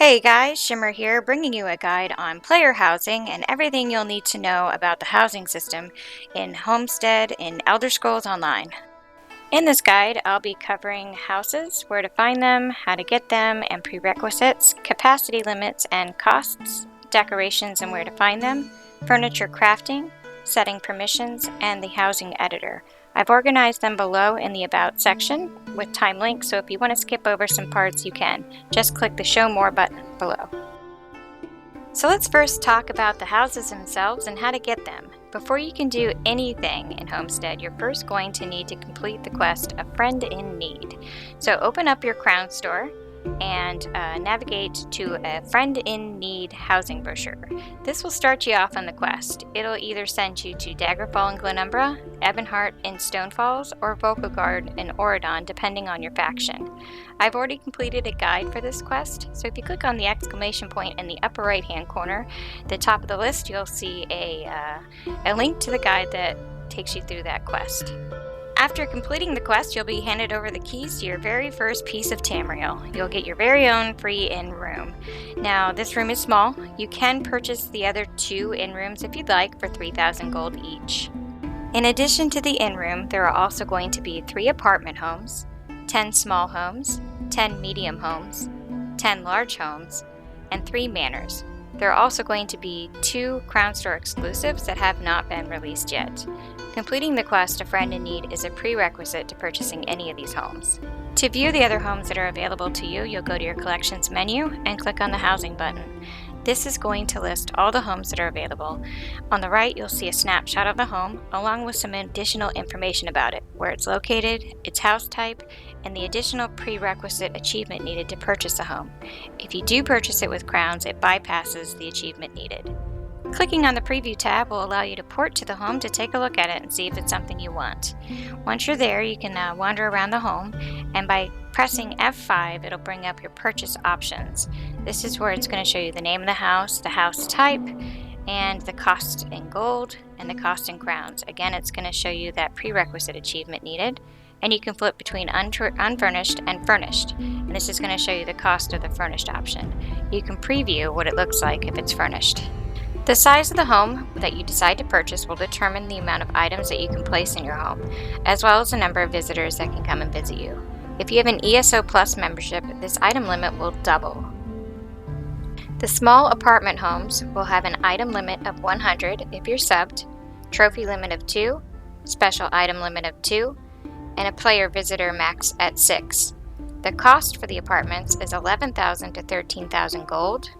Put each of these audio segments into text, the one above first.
Hey guys, Shimmer here, bringing you a guide on player housing and everything you'll need to know about the housing system in Homestead in Elder Scrolls Online. In this guide, I'll be covering houses, where to find them, how to get them, and prerequisites, capacity limits and costs, decorations and where to find them, furniture crafting, setting permissions, and the housing editor. I've organized them below in the About section with time links, so if you want to skip over some parts, you can. Just click the Show More button below. So let's first talk about the houses themselves and how to get them. Before you can do anything in Homestead, you're first going to need to complete the quest, A Friend in Need. So open up your Crown Store and navigate to a Friend in Need housing brochure. This will start you off on the quest. It'll either send you to Daggerfall in Glenumbra, Ebonheart in Stonefalls, or Volkagard in Oridon, depending on your faction. I've already completed a guide for this quest, so if you click on the exclamation point in the upper right hand corner, the top of the list, you'll see a link to the guide that takes you through that quest. After completing the quest, you'll be handed over the keys to your very first piece of Tamriel. You'll get your very own free inn room. Now, this room is small. You can purchase the other 2 inn rooms if you'd like for 3,000 gold each. In addition to the inn room, there are also going to be 3 apartment homes, 10 small homes, 10 medium homes, 10 large homes, and 3 manors. There are also going to be 2 Crown Store exclusives that have not been released yet. Completing the quest, A Friend in Need, is a prerequisite to purchasing any of these homes. To view the other homes that are available to you, you'll go to your Collections menu and click on the Housing button. This is going to list all the homes that are available. On the right, you'll see a snapshot of the home, along with some additional information about it, where it's located, its house type, and the additional prerequisite achievement needed to purchase a home. If you do purchase it with crowns, it bypasses the achievement needed. Clicking on the Preview tab will allow you to port to the home to take a look at it and see if it's something you want. Once you're there, you can wander around the home, and by pressing F5, it'll bring up your purchase options. This is where it's going to show you the name of the house type, and the cost in gold and the cost in crowns. Again, it's going to show you that prerequisite achievement needed, and you can flip between unfurnished and furnished. And this is going to show you the cost of the furnished option. You can preview what it looks like if it's furnished. The size of the home that you decide to purchase will determine the amount of items that you can place in your home, as well as the number of visitors that can come and visit you. If you have an ESO Plus membership, this item limit will double. The small apartment homes will have an item limit of 100 if you're subbed, trophy limit of 2, special item limit of 2, and a player visitor max at 6. The cost for the apartments is 11,000 to 13,000 gold.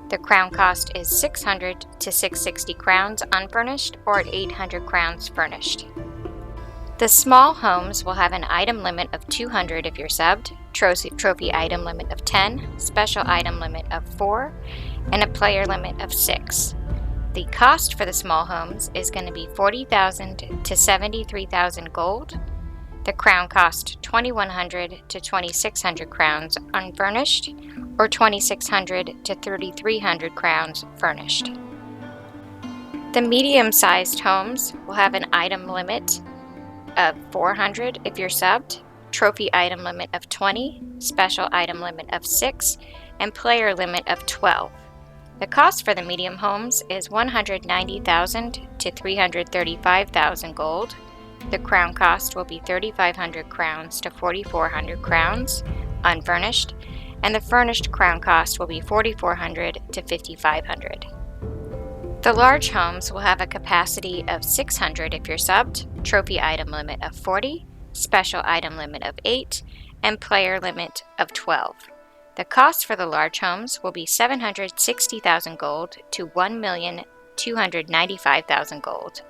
The crown cost is 600 to 660 crowns unfurnished, or at 800 crowns furnished. The small homes will have an item limit of 200 if you're subbed, trophy item limit of 10, special item limit of 4, and a player limit of 6. The cost for the small homes is going to be 40,000 to 73,000 gold. The crown cost 2,100 to 2,600 crowns unfurnished, or 2,600 to 3,300 crowns furnished. The medium-sized homes will have an item limit of 400 if you're subbed, trophy item limit of 20, special item limit of 6, and player limit of 12. The cost for the medium homes is 190,000 to 335,000 gold. The crown cost will be 3,500 crowns to 4,400 crowns unfurnished, and the furnished crown cost will be 4,400 to 5,500. The large homes will have a capacity of 600 if you're subbed, trophy item limit of 40, special item limit of 8, and player limit of 12. The cost for the large homes will be 760,000 gold to 1,295,000 gold.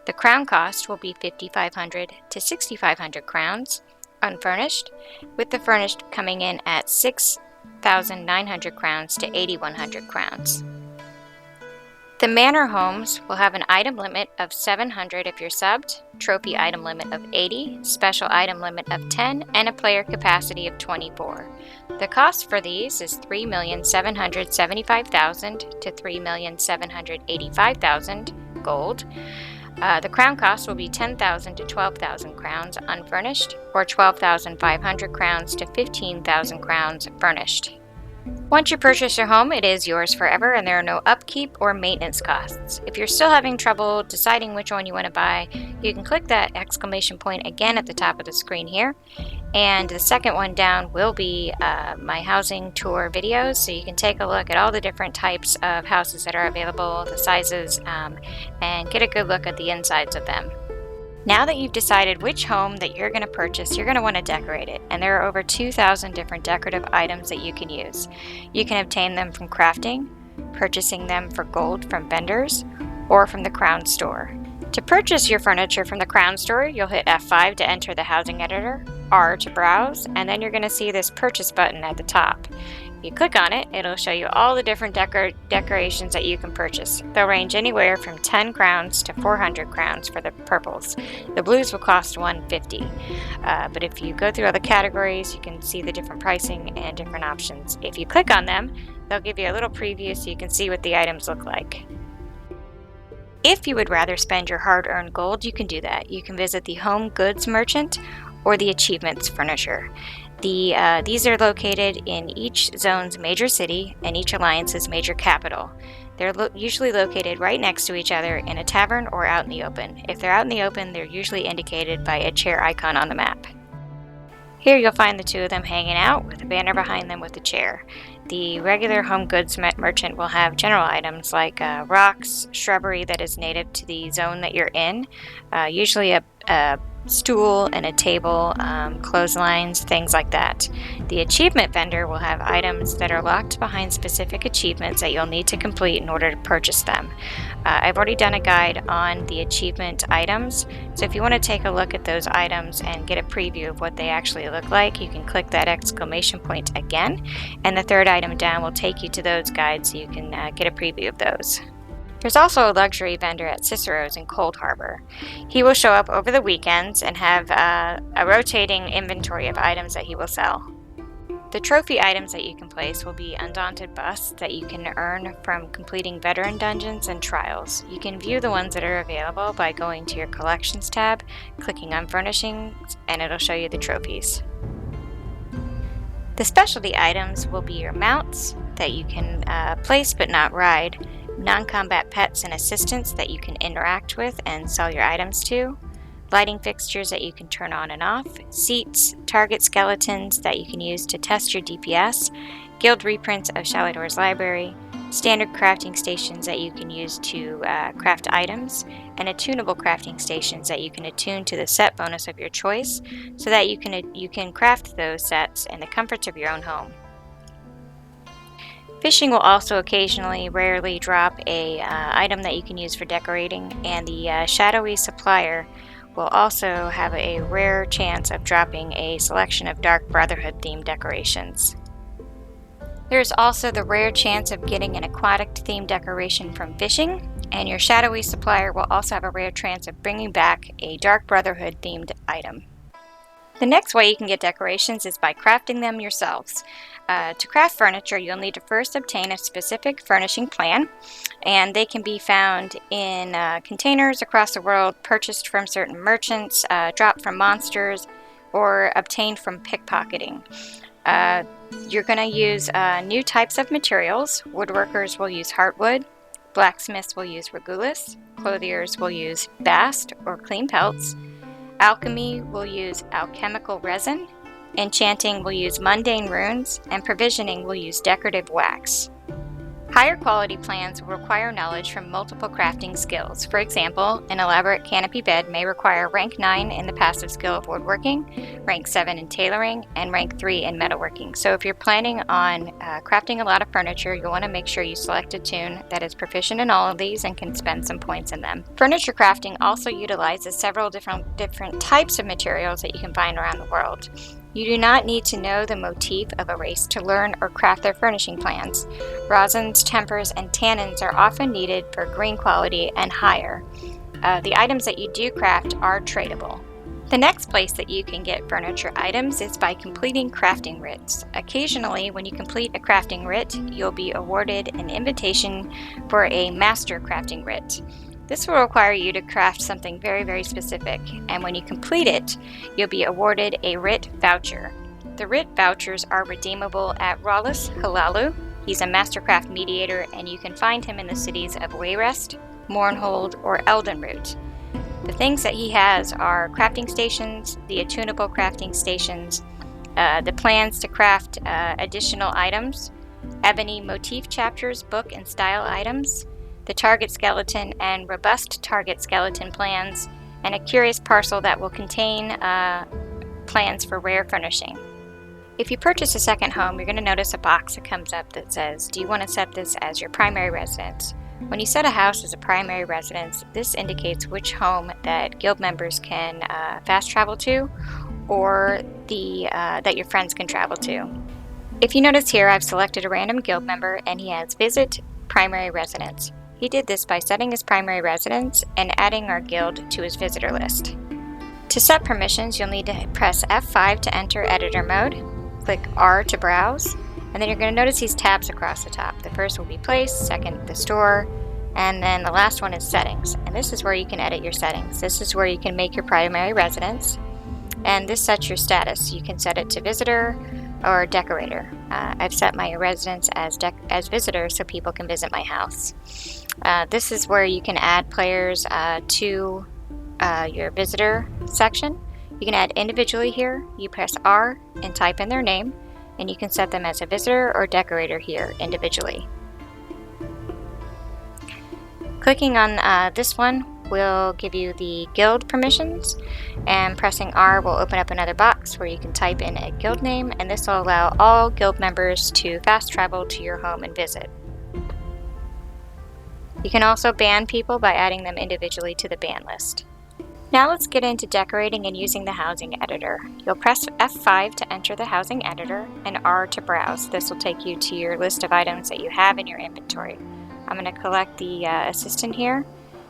The crown cost will be 5,500 to 6,500 crowns unfurnished, with the furnished coming in at 6,900 crowns to 8,100 crowns. The manor homes will have an item limit of 700 if you're subbed, trophy item limit of 80, special item limit of 10, and a player capacity of 24. The cost for these is 3,775,000 to 3,785,000 gold. The crown cost will be 10,000 to 12,000 crowns unfurnished, or 12,500 crowns to 15,000 crowns furnished. Once you purchase your home, it is yours forever and there are no upkeep or maintenance costs. If you're still having trouble deciding which one you want to buy, you can click that exclamation point again at the top of the screen here. And the second one down will be my housing tour videos, so you can take a look at all the different types of houses that are available, the sizes, and get a good look at the insides of them. Now that you've decided which home that you're going to purchase, you're going to want to decorate it, and there are over 2,000 different decorative items that you can use. You can obtain them from crafting, purchasing them for gold from vendors, or from the Crown store. To purchase your furniture from the Crown store, you'll hit F5 to enter the housing editor, R to browse, and then you're going to see this purchase button at the top. You click on it, it'll show you all the different decorations that you can purchase. They'll range anywhere from 10 crowns to 400 crowns for the purples. The blues will cost 150. But if you go through all the categories, you can see the different pricing and different options. If you click on them, they'll give you a little preview so you can see what the items look like. If you would rather spend your hard-earned gold, you can do that. You can visit the Home Goods Merchant or the Achievements Furnisher. These are located in each zone's major city and each alliance's major capital. They're usually located right next to each other in a tavern or out in the open. If they're out in the open, they're usually indicated by a chair icon on the map. Here you'll find the two of them hanging out with a banner behind them with a chair. The regular home goods merchant will have general items like rocks, shrubbery that is native to the zone that you're in, usually a stool and a table, clotheslines, things like that. The achievement vendor will have items that are locked behind specific achievements that you'll need to complete in order to purchase them. I've already done a guide on the achievement items, so if you want to take a look at those items and get a preview of what they actually look like, you can click that exclamation point again, and the third item down will take you to those guides so you can get a preview of those. There's also a luxury vendor at Cicero's in Cold Harbor. He will show up over the weekends and have a rotating inventory of items that he will sell. The trophy items that you can place will be undaunted busts that you can earn from completing veteran dungeons and trials. You can view the ones that are available by going to your collections tab, clicking on furnishings, and it'll show you the trophies. The specialty items will be your mounts that you can place but not ride, non-combat pets and assistants that you can interact with and sell your items to, lighting fixtures that you can turn on and off, seats, target skeletons that you can use to test your DPS, guild reprints of Shallydor's library, standard crafting stations that you can use to craft items, and attunable crafting stations that you can attune to the set bonus of your choice so that you can craft those sets in the comforts of your own home. Fishing will also occasionally, rarely drop a item that you can use for decorating, and the shadowy supplier will also have a rare chance of dropping a selection of Dark Brotherhood themed decorations. There is also the rare chance of getting an aquatic themed decoration from fishing, and your shadowy supplier will also have a rare chance of bringing back a Dark Brotherhood themed item. The next way you can get decorations is by crafting them yourselves. To craft furniture, you'll need to first obtain a specific furnishing plan, and they can be found in containers across the world, purchased from certain merchants, dropped from monsters, or obtained from pickpocketing. You're going to use new types of materials. Woodworkers will use heartwood, blacksmiths will use regulus, clothiers will use bast or clean pelts, alchemy will use alchemical resin, enchanting will use mundane runes, and provisioning will use decorative wax. Higher quality plans will require knowledge from multiple crafting skills. For example, an elaborate canopy bed may require rank 9 in the passive skill of woodworking, rank 7 in tailoring, and rank 3 in metalworking. So if you're planning on crafting a lot of furniture, you'll want to make sure you select a toon that is proficient in all of these and can spend some points in them. Furniture crafting also utilizes several different types of materials that you can find around the world. You do not need to know the motif of a race to learn or craft their furnishing plans. Rosins, tempers, and tannins are often needed for green quality and higher. The items that you do craft are tradable. The next place that you can get furniture items is by completing crafting writs. Occasionally, when you complete a crafting writ, you'll be awarded an invitation for a master crafting writ. This will require you to craft something very, very specific, and when you complete it, you'll be awarded a writ voucher. The RIT vouchers are redeemable at Rawlis Halalu. He's a Mastercraft mediator, and you can find him in the cities of Wayrest, Mournhold, or Eldenroot. The things that he has are crafting stations, the attunable crafting stations, the plans to craft additional items, ebony motif chapters, book and style items, the target skeleton and robust target skeleton plans, and a curious parcel that will contain plans for rare furnishing. If you purchase a second home, you're going to notice a box that comes up that says, do you want to set this as your primary residence? When you set a house as a primary residence, this indicates which home that guild members can fast travel to, or that your friends can travel to. If you notice here, I've selected a random guild member and he has visit primary residence. He did this by setting his primary residence and adding our guild to his visitor list. To set permissions, you'll need to press F5 to enter editor mode, click R to browse, and then you're going to notice these tabs across the top. The first will be place, second the store, and then the last one is settings. And this is where you can edit your settings. This is where you can make your primary residence. And this sets your status. You can set it to visitor or decorator. I've set my residence as visitor so people can visit my house. This is where you can add players to your visitor section. You can add individually here. You press R and type in their name, and you can set them as a visitor or decorator here individually. Clicking on this one will give you the guild permissions, and pressing R will open up another box where you can type in a guild name, and this will allow all guild members to fast travel to your home and visit. You can also ban people by adding them individually to the ban list. Now let's get into decorating and using the housing editor. You'll press F5 to enter the housing editor and R to browse. This will take you to your list of items that you have in your inventory. I'm going to collect the assistant here,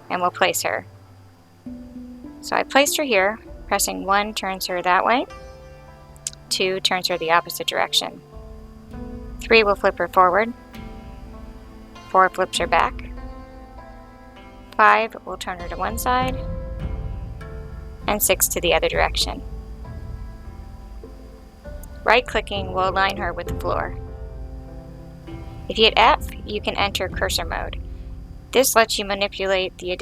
and we'll place her. So I placed her here. Pressing 1 turns her that way. 2 turns her the opposite direction. 3 will flip her forward. 4 flips her back. 5 will turn her to one side. And 6 to the other direction. Right-clicking will align her with the floor. If you hit F, you can enter cursor mode. This lets you manipulate the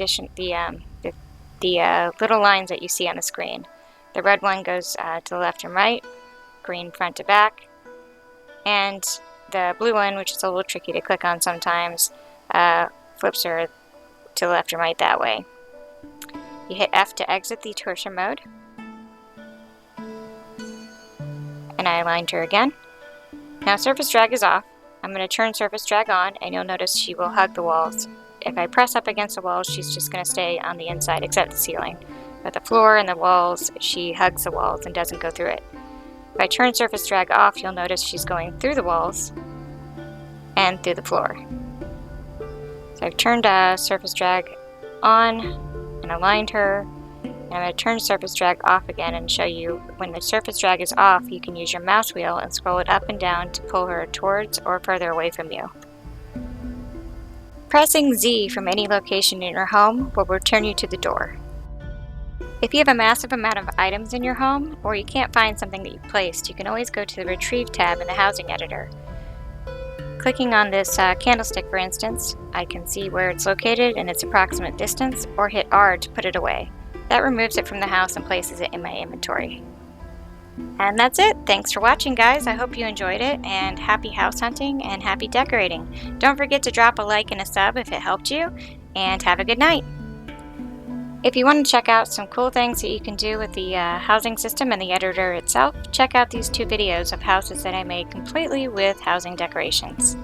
little lines that you see on the screen. The red one goes to the left and right, green front to back, and the blue one, which is a little tricky to click on sometimes, flips her to the left and right that way. You hit F to exit the cursor mode, and I aligned her again. Now surface drag is off. I'm going to turn surface drag on, and you'll notice she will hug the walls. If I press up against the walls, she's just going to stay on the inside except the ceiling. But the floor and the walls, she hugs the walls and doesn't go through it. If I turn surface drag off, you'll notice she's going through the walls and through the floor. So I've turned surface drag on and aligned her. And I'm going to turn surface drag off again and show you when the surface drag is off, you can use your mouse wheel and scroll it up and down to pull her towards or further away from you. Pressing Z from any location in your home will return you to the door. If you have a massive amount of items in your home, or you can't find something that you placed, you can always go to the Retrieve tab in the Housing Editor. Clicking on this candlestick, for instance, I can see where it's located and its approximate distance, or hit R to put it away. That removes it from the house and places it in my inventory. And that's it. Thanks for watching, guys. I hope you enjoyed it, and happy house hunting and happy decorating. Don't forget to drop a like and a sub if it helped you, and have a good night. If you want to check out some cool things that you can do with the housing system and the editor itself, check out these 2 videos of houses that I made completely with housing decorations.